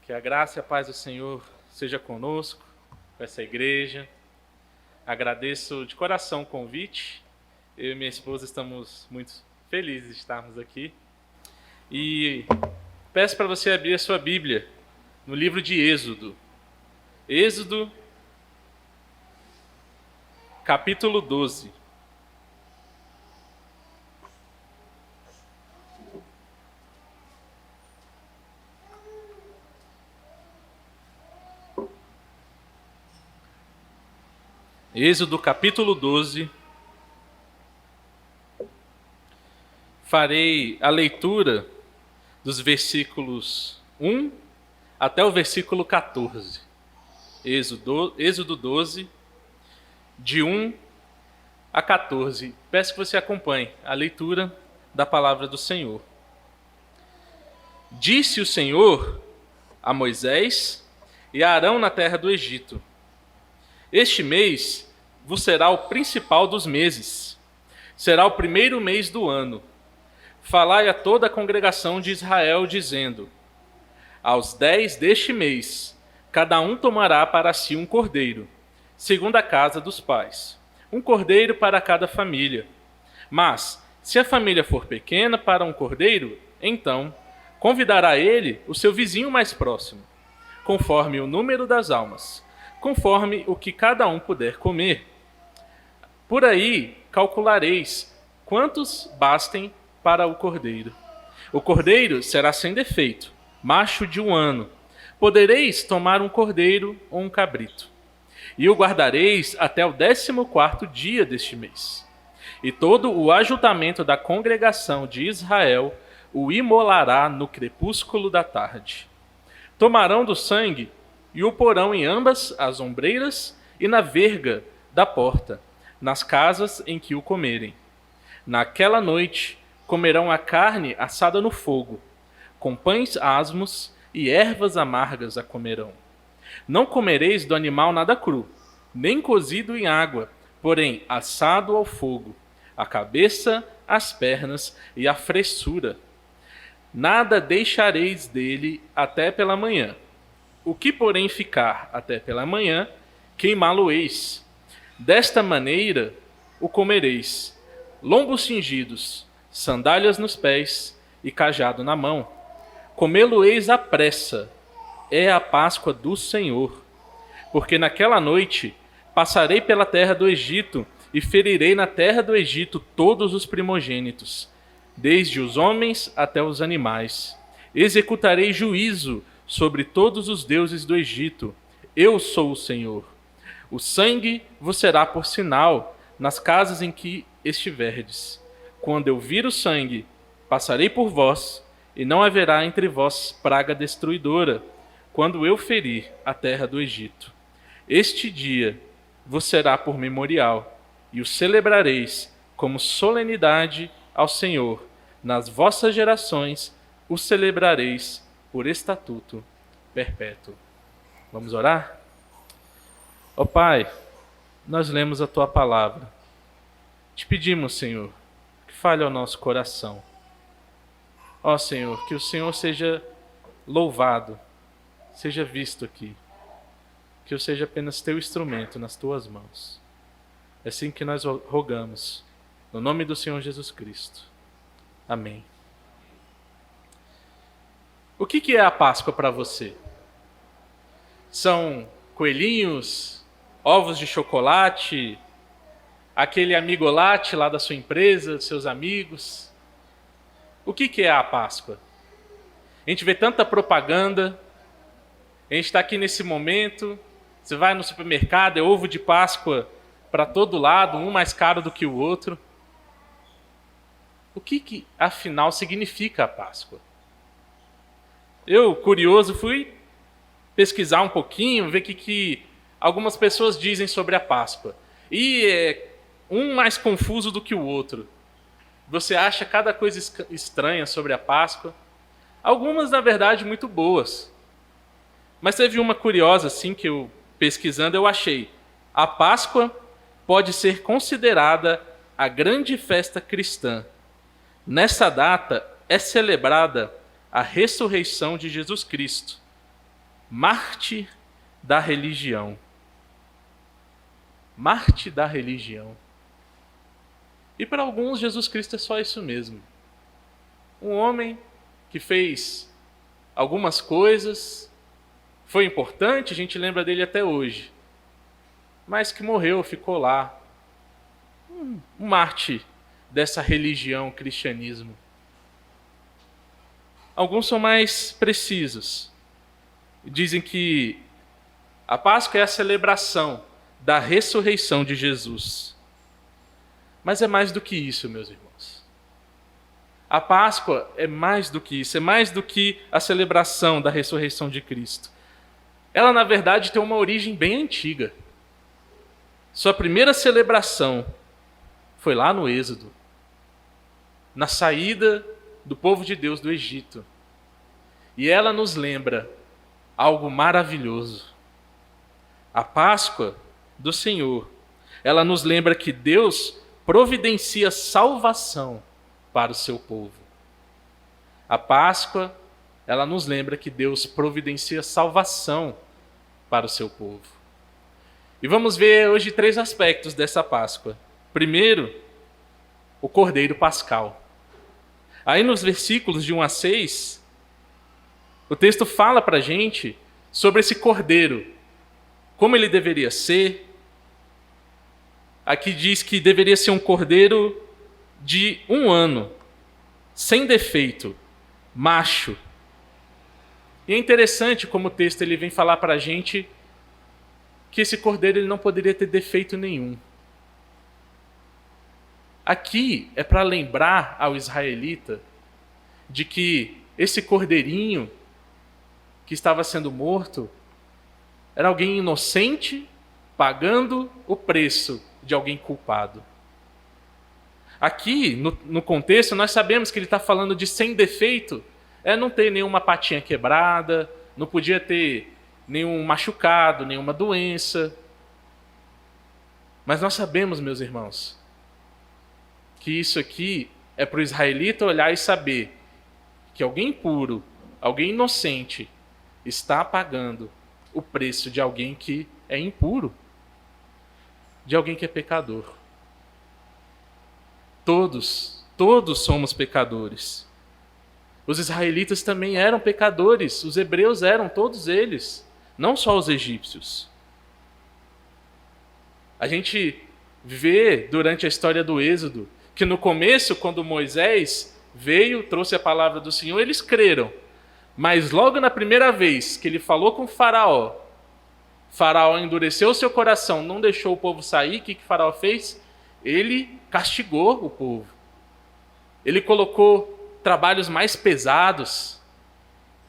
Que a graça e a paz do Senhor seja conosco, com essa igreja. Agradeço de coração o convite. Eu e minha esposa estamos muito felizes de estarmos aqui. E peço para você abrir a sua Bíblia no livro de Êxodo. Êxodo, capítulo 12. Êxodo capítulo 12, farei a leitura dos versículos 1 até o versículo 14. Êxodo 12, de 1 a 14. Peço que você acompanhe a leitura da palavra do Senhor. Disse o Senhor a Moisés e a Arão na terra do Egito: Este mês vos será o principal dos meses. Será o primeiro mês do ano. Falai a toda a congregação de Israel, dizendo: Aos 10 deste mês, cada um tomará para si um cordeiro, segundo a casa dos pais, um cordeiro para cada família. Mas, se a família for pequena para um cordeiro, então convidará ele o seu vizinho mais próximo, conforme o número das almas, conforme o que cada um puder comer. Por aí calculareis quantos bastem para o cordeiro. O cordeiro será sem defeito, macho de 1 ano. Podereis tomar um cordeiro ou um cabrito. E o guardareis até o 14º dia deste mês. E todo o ajuntamento da congregação de Israel o imolará no crepúsculo da tarde. Tomarão do sangue e o porão em ambas as ombreiras e na verga da porta, nas casas em que o comerem. Naquela noite comerão a carne assada no fogo, com pães asmos e ervas amargas a comerão. Não comereis do animal nada cru, nem cozido em água, porém assado ao fogo, a cabeça, as pernas e a fressura. Nada deixareis dele até pela manhã. O que, porém, ficar até pela manhã, queimá-lo-eis. Desta maneira o comereis: lombos cingidos, sandálias nos pés e cajado na mão. Comê-lo-eis à pressa, é a Páscoa do Senhor. Porque naquela noite passarei pela terra do Egito e ferirei na terra do Egito todos os primogênitos, desde os homens até os animais. Executarei juízo sobre todos os deuses do Egito. Eu sou o Senhor. O sangue vos será por sinal nas casas em que estiverdes. Quando eu vir o sangue, passarei por vós, e não haverá entre vós praga destruidora, quando eu ferir a terra do Egito. Este dia vos será por memorial, e o celebrareis como solenidade ao Senhor. Nas vossas gerações o celebrareis por estatuto perpétuo. Vamos orar? Ó Pai, nós lemos a Tua palavra. Te pedimos, Senhor, que fale ao nosso coração. Ó Senhor, que o Senhor seja louvado, seja visto aqui. Que eu seja apenas Teu instrumento nas Tuas mãos. É assim que nós rogamos, no nome do Senhor Jesus Cristo. Amém. O que é a Páscoa para você? São coelhinhos, ovos de chocolate, aquele amigolate lá da sua empresa, dos seus amigos? O que é a Páscoa? A gente vê tanta propaganda, a gente está aqui nesse momento, você vai no supermercado, é ovo de Páscoa para todo lado, um mais caro do que o outro. O que afinal significa a Páscoa? Eu, curioso, fui pesquisar um pouquinho, ver o que algumas pessoas dizem sobre a Páscoa. E é um mais confuso do que o outro. Você acha cada coisa estranha sobre a Páscoa. Algumas, na verdade, muito boas. Mas teve uma curiosa, assim, que eu, pesquisando, eu achei. A Páscoa pode ser considerada a grande festa cristã. Nessa data é celebrada a ressurreição de Jesus Cristo. mártir da religião. Mártir da religião. E para alguns, Jesus Cristo é só isso mesmo. Um homem que fez algumas coisas, foi importante, a gente lembra dele até hoje, mas que morreu, ficou lá. Um mártir dessa religião, cristianismo. Alguns são mais precisos. Dizem que a Páscoa é a celebração da ressurreição de Jesus. Mas é mais do que isso, meus irmãos. A Páscoa é mais do que isso, é mais do que a celebração da ressurreição de Cristo. Ela, na verdade, tem uma origem bem antiga. Sua primeira celebração foi lá no Êxodo, na saída do povo de Deus do Egito. E ela nos lembra algo maravilhoso. A Páscoa do Senhor, ela nos lembra que Deus providencia salvação para o seu povo. A Páscoa, ela nos lembra que Deus providencia salvação para o seu povo. E vamos ver hoje 3 aspectos dessa Páscoa. Primeiro, o Cordeiro Pascal. Aí nos versículos de 1 a 6, o texto fala para a gente sobre esse cordeiro, como ele deveria ser. Aqui diz que deveria ser um cordeiro de 1 ano, sem defeito, macho. E é interessante como o texto ele vem falar para a gente que esse cordeiro ele não poderia ter defeito nenhum. Aqui é para lembrar ao israelita de que esse cordeirinho que estava sendo morto era alguém inocente pagando o preço de alguém culpado. Aqui, no contexto, nós sabemos que ele está falando de sem defeito, não ter nenhuma patinha quebrada, não podia ter nenhum machucado, nenhuma doença. Mas nós sabemos, meus irmãos, que isso aqui é para o israelita olhar e saber que alguém puro, alguém inocente, está pagando o preço de alguém que é impuro, de alguém que é pecador. Todos somos pecadores. Os israelitas também eram pecadores, os hebreus eram, todos eles, não só os egípcios. A gente vê durante a história do Êxodo que no começo, quando Moisés veio, trouxe a palavra do Senhor, eles creram. Mas logo na primeira vez que ele falou com Faraó, Faraó endureceu o seu coração, não deixou o povo sair. O que Faraó fez? Ele castigou o povo. Ele colocou trabalhos mais pesados.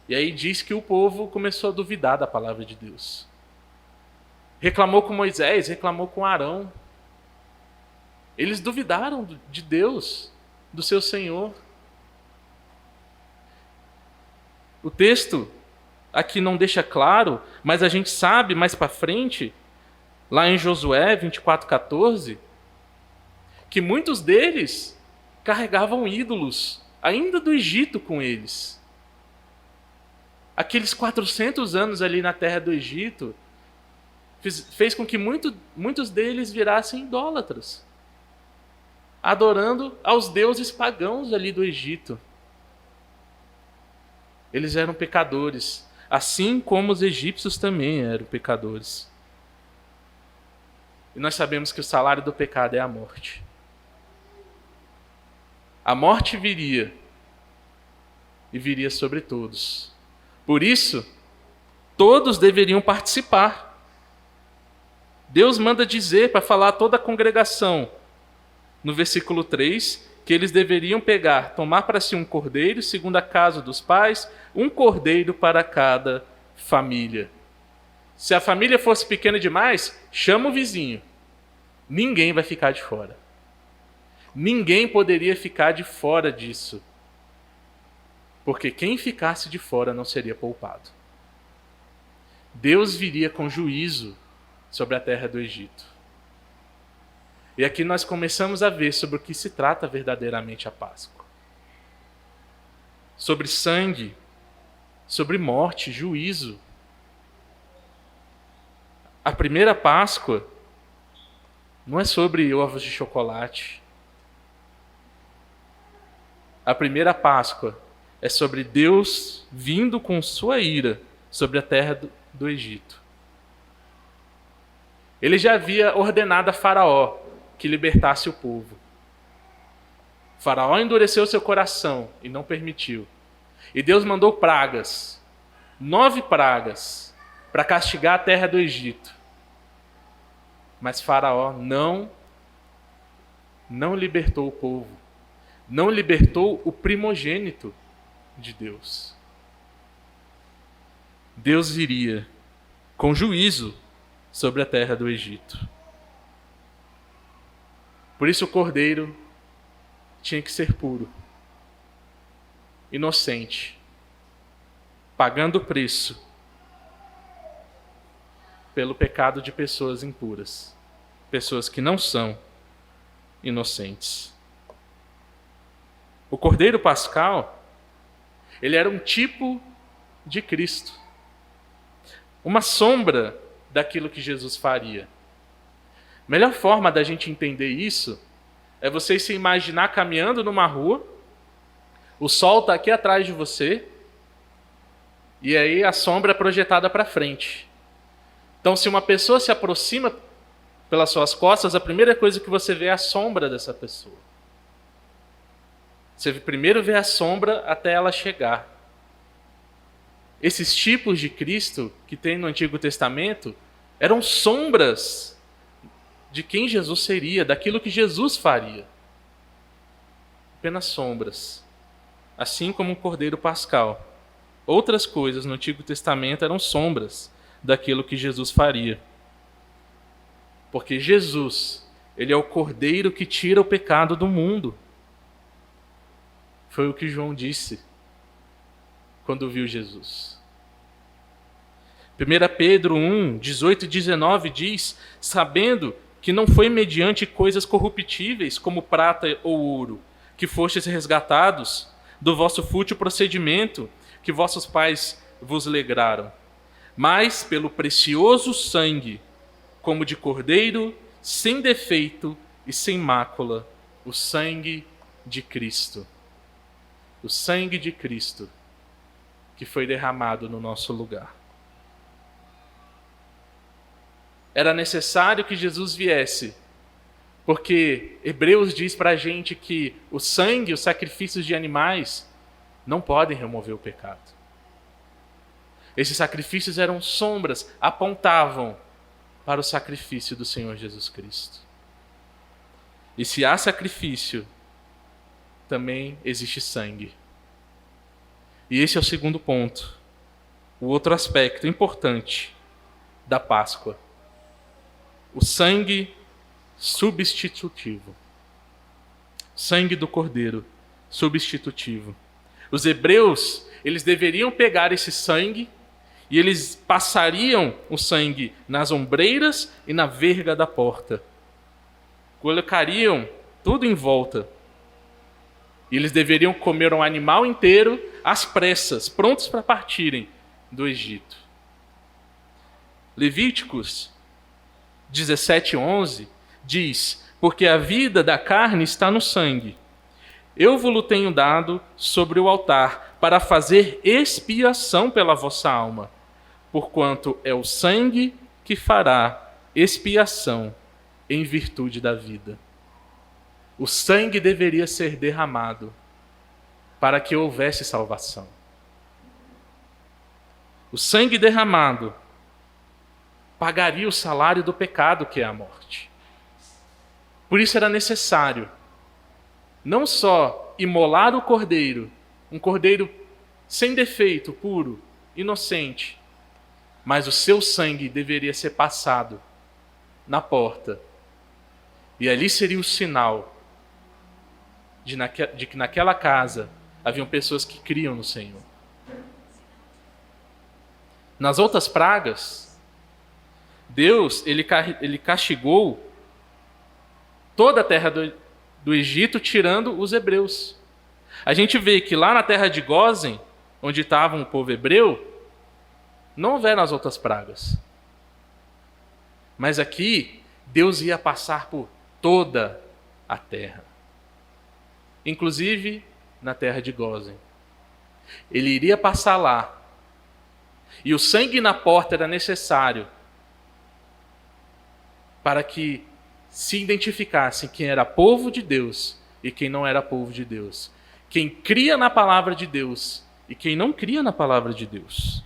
E aí diz que o povo começou a duvidar da palavra de Deus. Reclamou com Moisés, reclamou com Arão. Eles duvidaram de Deus, do seu Senhor. O texto aqui não deixa claro, mas a gente sabe mais para frente, lá em Josué 24:14, que muitos deles carregavam ídolos, ainda do Egito com eles. Aqueles 400 anos ali na terra do Egito fez com que muitos deles virassem idólatras, adorando aos deuses pagãos ali do Egito. Eles eram pecadores, assim como os egípcios também eram pecadores. E nós sabemos que o salário do pecado é a morte. A morte viria, e viria sobre todos. Por isso, todos deveriam participar. Deus manda dizer para falar a toda a congregação, no versículo 3, que eles deveriam tomar para si um cordeiro, segundo a casa dos pais, um cordeiro para cada família. Se a família fosse pequena demais, chama o vizinho. Ninguém vai ficar de fora. Ninguém poderia ficar de fora disso. Porque quem ficasse de fora não seria poupado. Deus viria com juízo sobre a terra do Egito. E aqui nós começamos a ver sobre o que se trata verdadeiramente a Páscoa. Sobre sangue, sobre morte, juízo. A primeira Páscoa não é sobre ovos de chocolate. A primeira Páscoa é sobre Deus vindo com sua ira sobre a terra do Egito. Ele já havia ordenado a Faraó que libertasse o povo. Faraó endureceu seu coração e não permitiu. E Deus mandou pragas, 9 pragas, para castigar a terra do Egito. Mas Faraó não libertou o povo. Não libertou o primogênito de Deus. Deus viria com juízo sobre a terra do Egito. Por isso o cordeiro tinha que ser puro, inocente, pagando o preço pelo pecado de pessoas impuras, pessoas que não são inocentes. O cordeiro pascal, ele era um tipo de Cristo, uma sombra daquilo que Jesus faria. A melhor forma da gente entender isso é você se imaginar caminhando numa rua, o sol está aqui atrás de você, e aí a sombra é projetada para frente. Então, se uma pessoa se aproxima pelas suas costas, a primeira coisa que você vê é a sombra dessa pessoa. Você primeiro vê a sombra até ela chegar. Esses tipos de Cristo que tem no Antigo Testamento eram sombras de quem Jesus seria, daquilo que Jesus faria. Apenas sombras. Assim como o cordeiro pascal. Outras coisas no Antigo Testamento eram sombras daquilo que Jesus faria. Porque Jesus, ele é o cordeiro que tira o pecado do mundo. Foi o que João disse quando viu Jesus. 1 Pedro 1, 18 e 19 diz: sabendo que não foi mediante coisas corruptíveis, como prata ou ouro, que fostes resgatados do vosso fútil procedimento que vossos pais vos legaram, mas pelo precioso sangue, como de cordeiro, sem defeito e sem mácula, o sangue de Cristo. O sangue de Cristo que foi derramado no nosso lugar. Era necessário que Jesus viesse, porque Hebreus diz para a gente que o sangue, os sacrifícios de animais, não podem remover o pecado. Esses sacrifícios eram sombras, apontavam para o sacrifício do Senhor Jesus Cristo. E se há sacrifício, também existe sangue. E esse é o segundo ponto, o outro aspecto importante da Páscoa. O sangue substitutivo. Sangue do Cordeiro substitutivo. Os hebreus, eles deveriam pegar esse sangue e eles passariam o sangue nas ombreiras e na verga da porta. Colocariam tudo em volta. E eles deveriam comer um animal inteiro às pressas, prontos para partirem do Egito. Levíticos 17:11 diz: porque a vida da carne está no sangue. Eu vos-lo tenho dado sobre o altar, para fazer expiação pela vossa alma, porquanto é o sangue que fará expiação em virtude da vida. O sangue deveria ser derramado para que houvesse salvação. O sangue derramado pagaria o salário do pecado, que é a morte. Por isso era necessário não só imolar o cordeiro, um cordeiro sem defeito, puro, inocente, mas o seu sangue deveria ser passado na porta. E ali seria o sinal de que naquela casa haviam pessoas que criam no Senhor. Nas outras pragas, Deus ele castigou toda a terra do Egito, tirando os hebreus. A gente vê que lá na terra de Gósen, onde estava o povo hebreu, não houveram as outras pragas. Mas aqui, Deus ia passar por toda a terra, inclusive na terra de Gósen. Ele iria passar lá, e o sangue na porta era necessário para que se identificassem quem era povo de Deus e quem não era povo de Deus, quem cria na palavra de Deus e quem não cria na palavra de Deus.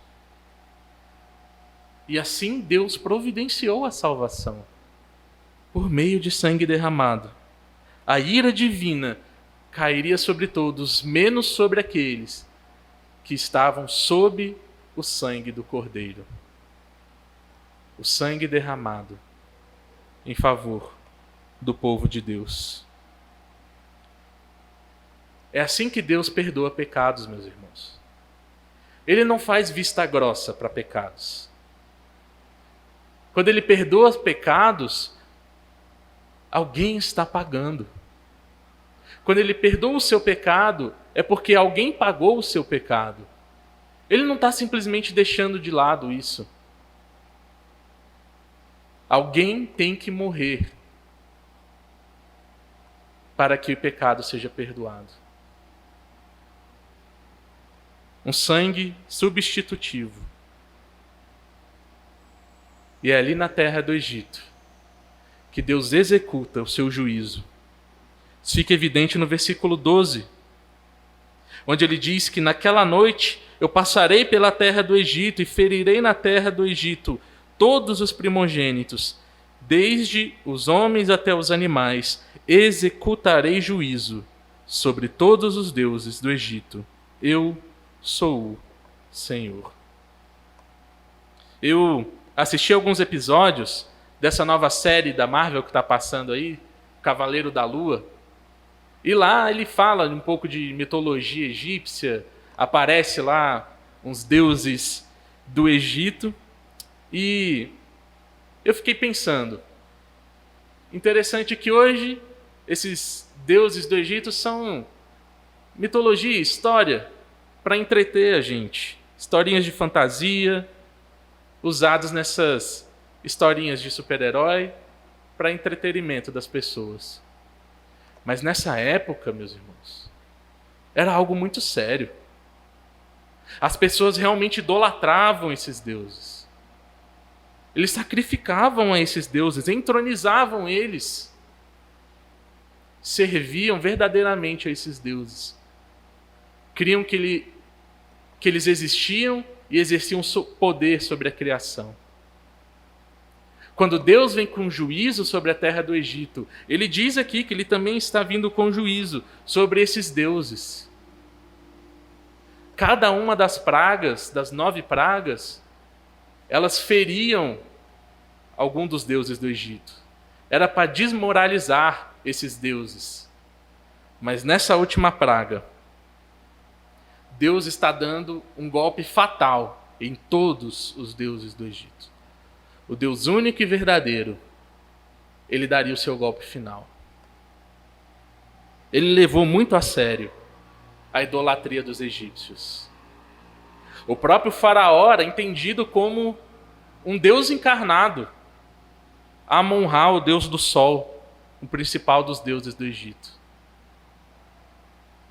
E assim Deus providenciou a salvação por meio de sangue derramado. A ira divina cairia sobre todos, menos sobre aqueles que estavam sob o sangue do Cordeiro. O sangue derramado em favor do povo de Deus. É assim que Deus perdoa pecados, meus irmãos. Ele não faz vista grossa para pecados. Quando ele perdoa pecados, alguém está pagando. Quando ele perdoa o seu pecado, é porque alguém pagou o seu pecado. Ele não está simplesmente deixando de lado isso. Alguém tem que morrer para que o pecado seja perdoado. Um sangue substitutivo. E é ali na terra do Egito que Deus executa o seu juízo. Isso fica evidente no versículo 12, onde ele diz que naquela noite eu passarei pela terra do Egito e ferirei na terra do Egito todos os primogênitos, desde os homens até os animais, executarei juízo sobre todos os deuses do Egito. Eu sou o Senhor. Eu assisti alguns episódios dessa nova série da Marvel que está passando aí, Cavaleiro da Lua, e lá ele fala um pouco de mitologia egípcia, aparece lá uns deuses do Egito, e eu fiquei pensando, interessante que hoje esses deuses do Egito são mitologia, história, para entreter a gente. Historinhas de fantasia, usadas nessas historinhas de super-herói, para entretenimento das pessoas. Mas nessa época, meus irmãos, era algo muito sério. As pessoas realmente idolatravam esses deuses. Eles sacrificavam a esses deuses, entronizavam eles. Serviam verdadeiramente a esses deuses. Criam que eles existiam e exerciam poder sobre a criação. Quando Deus vem com juízo sobre a terra do Egito, ele diz aqui que ele também está vindo com juízo sobre esses deuses. Cada uma das pragas, das 9 pragas, elas feriam algum dos deuses do Egito. Era para desmoralizar esses deuses. Mas nessa última praga, Deus está dando um golpe fatal em todos os deuses do Egito. O Deus único e verdadeiro, ele daria o seu golpe final. Ele levou muito a sério a idolatria dos egípcios. O próprio faraó era entendido como um Deus encarnado, Amon-Ra, o Deus do sol, o principal dos deuses do Egito.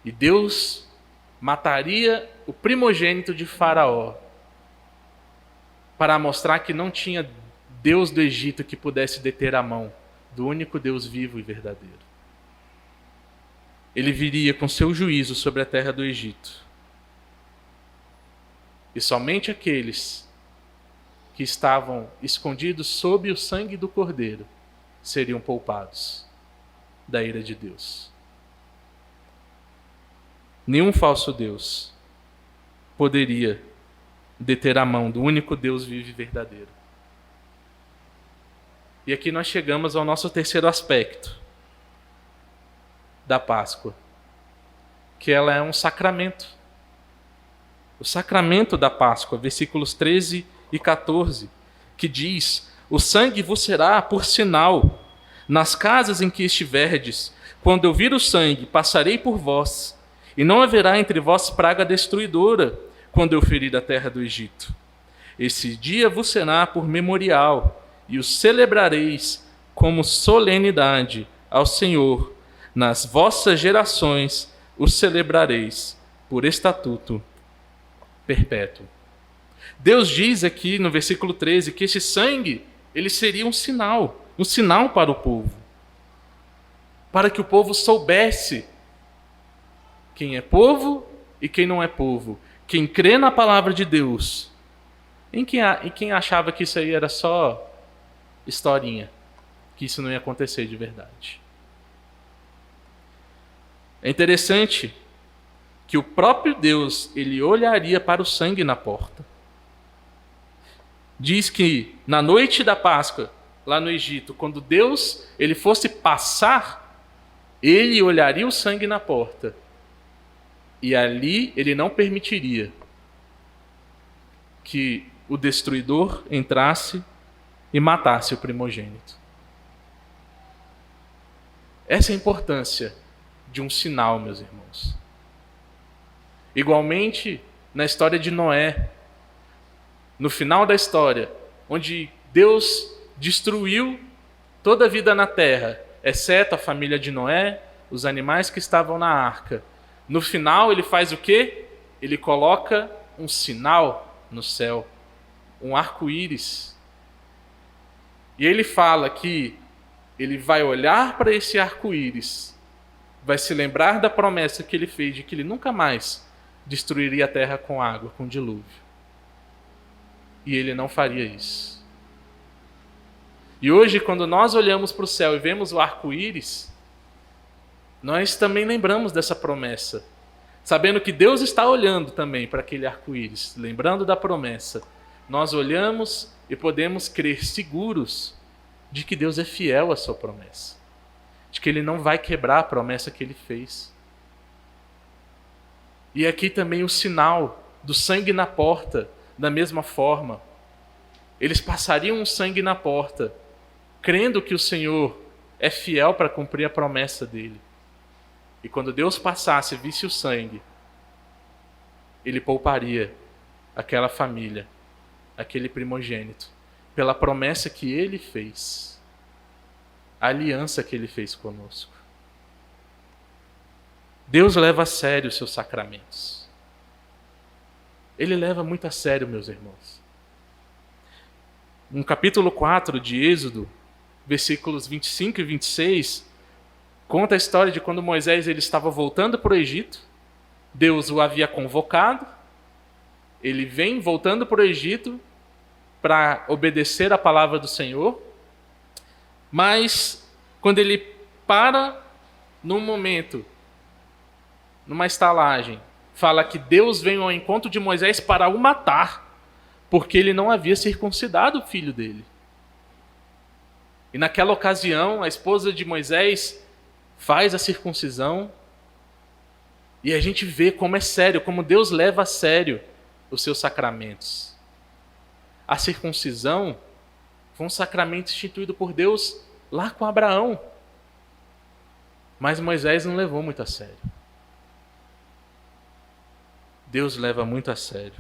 E Deus mataria o primogênito de Faraó para mostrar que não tinha Deus do Egito que pudesse deter a mão do único Deus vivo e verdadeiro. Ele viria com seu juízo sobre a terra do Egito. E somente aqueles que estavam escondidos sob o sangue do Cordeiro seriam poupados da ira de Deus. Nenhum falso Deus poderia deter a mão do único Deus vivo e verdadeiro. E aqui nós chegamos ao nosso terceiro aspecto da Páscoa, que ela é um sacramento. O sacramento da Páscoa, versículos 13 e 14, que diz: o sangue vos será por sinal nas casas em que estiverdes. Quando eu vir o sangue, passarei por vós, e não haverá entre vós praga destruidora, quando eu ferir a terra do Egito. Esse dia vos será por memorial, e o celebrareis como solenidade ao Senhor. Nas vossas gerações o celebrareis por estatuto perpétuo. Deus diz aqui no versículo 13 que esse sangue, ele seria um sinal para o povo, para que o povo soubesse quem é povo e quem não é povo, quem crê na palavra de Deus e quem achava que isso aí era só historinha, que isso não ia acontecer de verdade. É interessante que o próprio Deus, ele olharia para o sangue na porta. Diz que na noite da Páscoa, lá no Egito, quando Deus ele fosse passar, ele olharia o sangue na porta. E ali ele não permitiria que o destruidor entrasse e matasse o primogênito. Essa é a importância de um sinal, meus irmãos. Igualmente, na história de Noé, no final da história, onde Deus destruiu toda a vida na terra, exceto a família de Noé, os animais que estavam na arca. No final, ele faz o quê? Ele coloca um sinal no céu, um arco-íris. E ele fala que ele vai olhar para esse arco-íris, vai se lembrar da promessa que ele fez de que ele nunca mais destruiria a terra com água, com dilúvio. E ele não faria isso. E hoje, quando nós olhamos para o céu e vemos o arco-íris, nós também lembramos dessa promessa, sabendo que Deus está olhando também para aquele arco-íris, lembrando da promessa. Nós olhamos e podemos crer seguros de que Deus é fiel à sua promessa, de que Ele não vai quebrar a promessa que Ele fez. E aqui também o sinal do sangue na porta, da mesma forma. Eles passariam o sangue na porta, crendo que o Senhor é fiel para cumprir a promessa dele. E quando Deus passasse e visse o sangue, ele pouparia aquela família, aquele primogênito, pela promessa que ele fez, a aliança que ele fez conosco. Deus leva a sério os seus sacramentos. Ele leva muito a sério, meus irmãos. No capítulo 4 de Êxodo, versículos 25 e 26, conta a história de quando Moisés ele estava voltando para o Egito. Deus o havia convocado. Ele vem voltando para o Egito para obedecer a palavra do Senhor. Mas quando ele para num momento, numa estalagem, fala que Deus vem ao encontro de Moisés para o matar, porque ele não havia circuncidado o filho dele. E naquela ocasião, a esposa de Moisés faz a circuncisão, e a gente vê como é sério, como Deus leva a sério os seus sacramentos. A circuncisão foi um sacramento instituído por Deus lá com Abraão, mas Moisés não levou muito a sério. Deus leva muito a sério.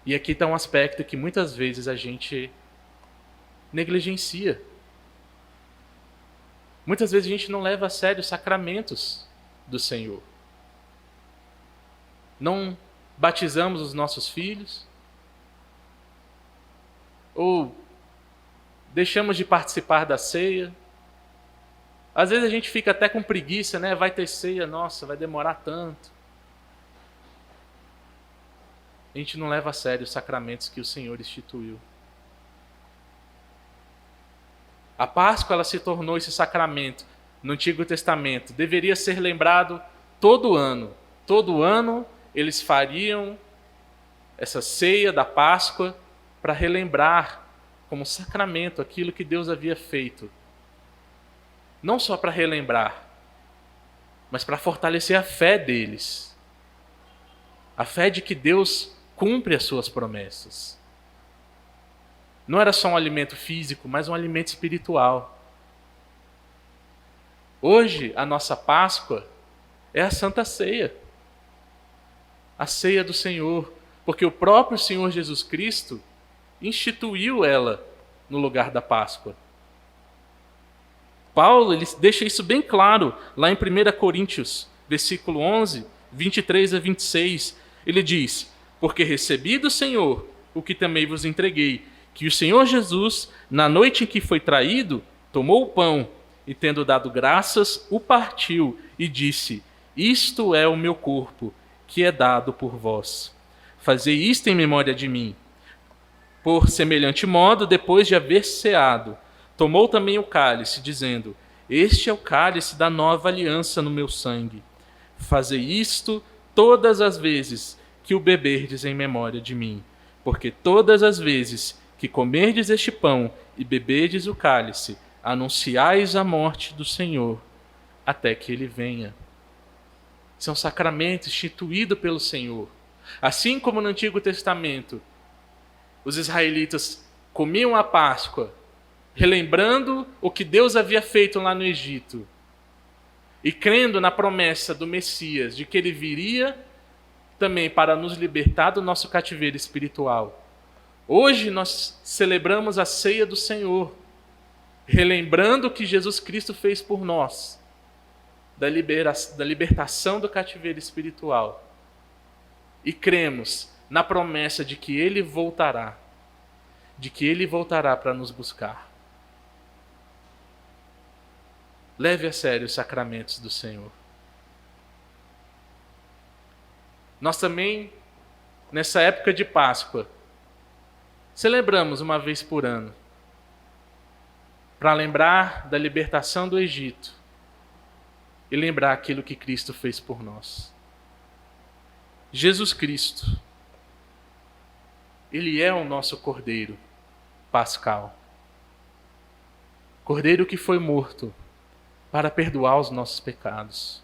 E aqui está um aspecto que muitas vezes a gente negligencia. Muitas vezes a gente não leva a sério os sacramentos do Senhor. Não batizamos os nossos filhos, ou deixamos de participar da ceia. Às vezes a gente fica até com preguiça, né? Vai ter ceia, nossa, vai demorar tanto. A gente não leva a sério os sacramentos que o Senhor instituiu. A Páscoa ela se tornou esse sacramento no Antigo Testamento. Deveria ser lembrado todo ano. Todo ano eles fariam essa ceia da Páscoa para relembrar como sacramento aquilo que Deus havia feito. Não só para relembrar, mas para fortalecer a fé deles. A fé de que Deus cumpre as suas promessas. Não era só um alimento físico, mas um alimento espiritual. Hoje, a nossa Páscoa é a Santa Ceia. A ceia do Senhor, porque o próprio Senhor Jesus Cristo instituiu ela no lugar da Páscoa. Paulo ele deixa isso bem claro lá em 1 Coríntios, versículo 11, 23 a 26. Ele diz: porque recebi do Senhor o que também vos entreguei, que o Senhor Jesus, na noite em que foi traído, tomou o pão e, tendo dado graças, o partiu e disse: isto é o meu corpo, que é dado por vós. Fazei isto em memória de mim. Por semelhante modo, depois de haver ceado, tomou também o cálice, dizendo: este é o cálice da nova aliança no meu sangue. Fazei isto todas as vezes que o beberdes em memória de mim. Porque todas as vezes que comerdes este pão e beberdes o cálice, anunciais a morte do Senhor, até que ele venha. São sacramentos instituídos pelo Senhor. Assim como no Antigo Testamento, os israelitas comiam a Páscoa, relembrando o que Deus havia feito lá no Egito, e crendo na promessa do Messias, de que ele viria também para nos libertar do nosso cativeiro espiritual. Hoje nós celebramos a ceia do Senhor, relembrando o que Jesus Cristo fez por nós, da libertação do cativeiro espiritual. E cremos na promessa de que ele voltará, para nos buscar. Leve a sério os sacramentos do Senhor. Nós também, nessa época de Páscoa, celebramos uma vez por ano, para lembrar da libertação do Egito e lembrar aquilo que Cristo fez por nós. Jesus Cristo, ele é o nosso Cordeiro pascal. Cordeiro que foi morto para perdoar os nossos pecados.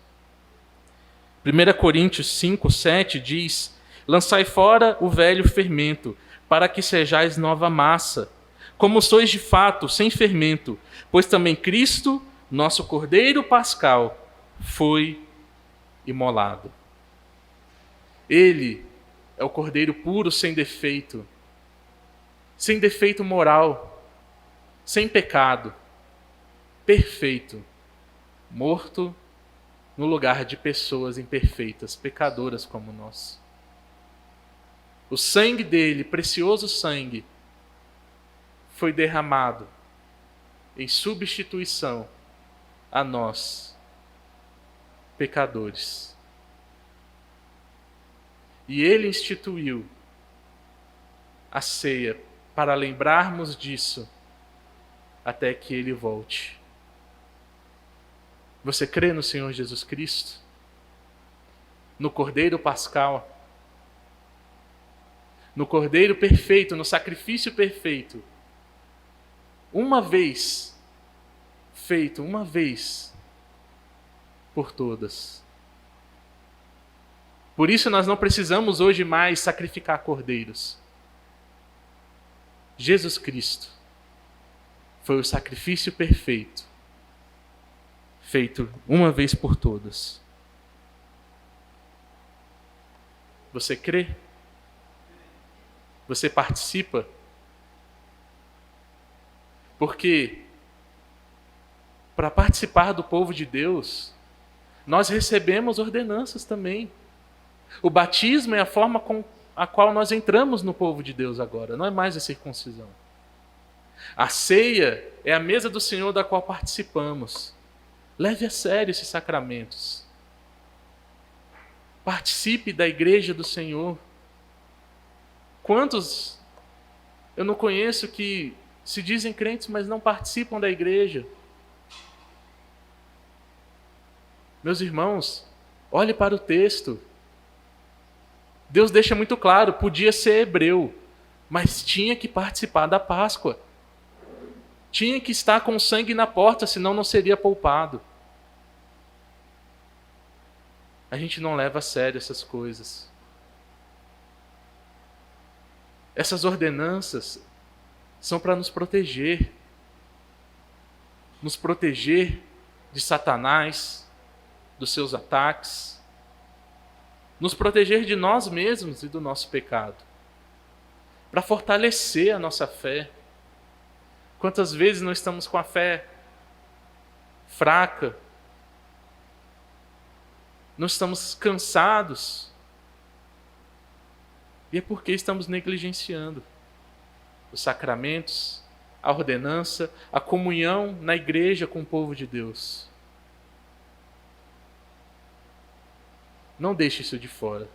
1 Coríntios 5, 7 diz: lançai fora o velho fermento, para que sejais nova massa, como sois de fato, sem fermento, pois também Cristo, nosso Cordeiro pascal, foi imolado. Ele é o Cordeiro puro, sem defeito moral, sem pecado, perfeito, morto no lugar de pessoas imperfeitas, pecadoras como nós. O sangue dele, precioso sangue, foi derramado em substituição a nós, pecadores. E ele instituiu a ceia para lembrarmos disso até que ele volte. Você crê no Senhor Jesus Cristo? No Cordeiro pascal? No Cordeiro perfeito, no sacrifício perfeito? Uma vez feito, uma vez por todas. Por isso nós não precisamos hoje mais sacrificar cordeiros. Jesus Cristo foi o sacrifício perfeito, feito uma vez por todas. Você crê? Você participa? Porque para participar do povo de Deus, nós recebemos ordenanças também. O batismo é a forma com a qual nós entramos no povo de Deus agora, não é mais a circuncisão. A ceia é a mesa do Senhor da qual participamos. Leve a sério esses sacramentos. Participe da igreja do Senhor. Quantos eu não conheço que se dizem crentes, mas não participam da igreja? Meus irmãos, olhe para o texto. Deus deixa muito claro, podia ser hebreu, mas tinha que participar da Páscoa. Tinha que estar com sangue na porta, senão não seria poupado. A gente não leva a sério essas coisas. Essas ordenanças são para nos proteger. Nos proteger de Satanás, dos seus ataques. nos proteger de nós mesmos e do nosso pecado, para fortalecer a nossa fé. Quantas vezes nós estamos com a fé fraca, nós estamos cansados, e é porque estamos negligenciando os sacramentos, a ordenança, a comunhão na igreja com o povo de Deus. Não deixe isso de fora.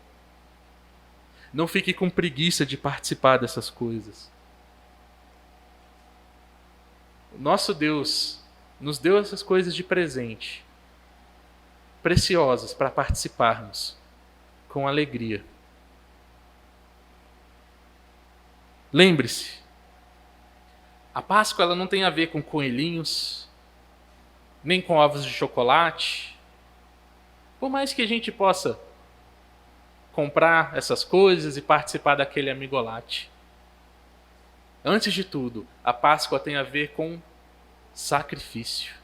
Não fique com preguiça de participar dessas coisas. O nosso Deus nos deu essas coisas de presente, preciosas para participarmos com alegria. Lembre-se, a Páscoa ela não tem a ver com coelhinhos, nem com ovos de chocolate. Por mais que a gente possa comprar essas coisas e participar daquele amigolate. Antes de tudo, a Páscoa tem a ver com sacrifício,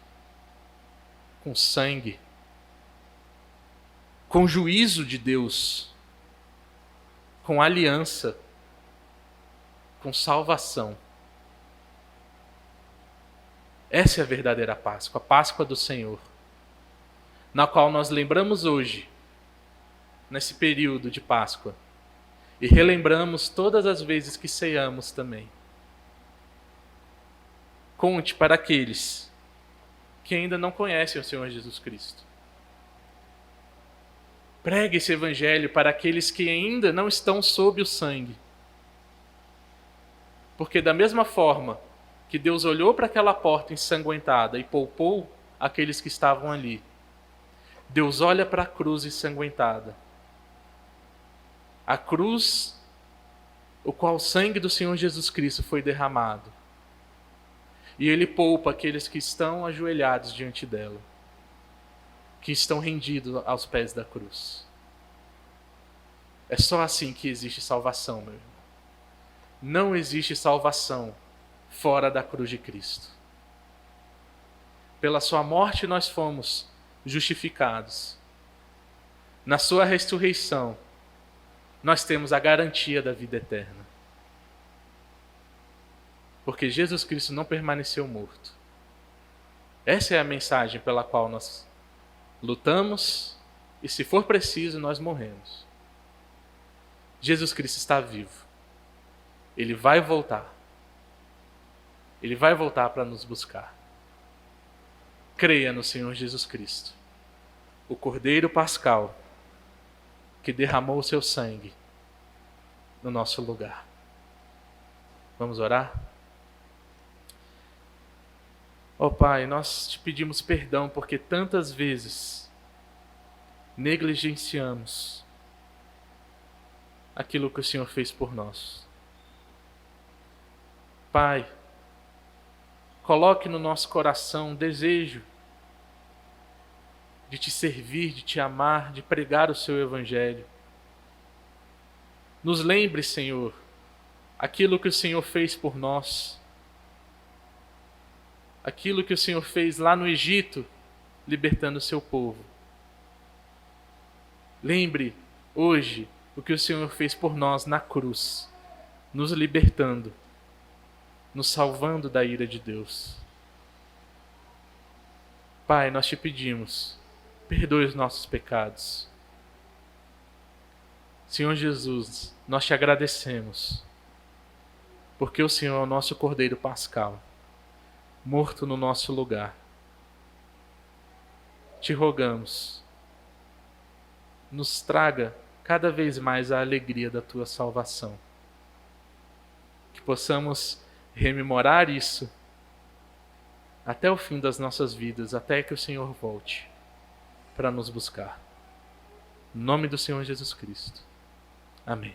com sangue, com juízo de Deus, com aliança, com salvação. Essa é a verdadeira Páscoa, a Páscoa do Senhor, na qual nós lembramos hoje, nesse período de Páscoa, e relembramos todas as vezes que ceiamos também. Conte para aqueles que ainda não conhecem o Senhor Jesus Cristo. Pregue esse evangelho para aqueles que ainda não estão sob o sangue. Porque da mesma forma que Deus olhou para aquela porta ensanguentada e poupou aqueles que estavam ali, Deus olha para a cruz ensanguentada. A cruz, o qual o sangue do Senhor Jesus Cristo foi derramado. E Ele poupa aqueles que estão ajoelhados diante dela, que estão rendidos aos pés da cruz. É só assim que existe salvação, meu irmão. Não existe salvação fora da cruz de Cristo. Pela sua morte nós fomos justificados. Na sua ressurreição, nós temos a garantia da vida eterna. Porque Jesus Cristo não permaneceu morto. Essa é a mensagem pela qual nós lutamos e, se for preciso, nós morremos. Jesus Cristo está vivo. Ele vai voltar. Ele vai voltar para nos buscar. Creia no Senhor Jesus Cristo, o Cordeiro Pascal, que derramou o seu sangue no nosso lugar. Vamos orar? Ó Pai, nós te pedimos perdão porque tantas vezes negligenciamos aquilo que o Senhor fez por nós. Pai, coloque no nosso coração um desejo de te servir, de te amar, de pregar o seu evangelho. Nos lembre, Senhor, aquilo que o Senhor fez por nós. Aquilo que o Senhor fez lá no Egito, libertando o seu povo. Lembre hoje o que o Senhor fez por nós na cruz, nos libertando, nos salvando da ira de Deus. Pai, nós te pedimos, perdoe os nossos pecados. Senhor Jesus, nós te agradecemos, porque o Senhor é o nosso Cordeiro Pascal, morto no nosso lugar. Te rogamos, nos traga cada vez mais a alegria da tua salvação. Que possamos rememorar isso até o fim das nossas vidas, até que o Senhor volte para nos buscar. Em nome do Senhor Jesus Cristo. Amém.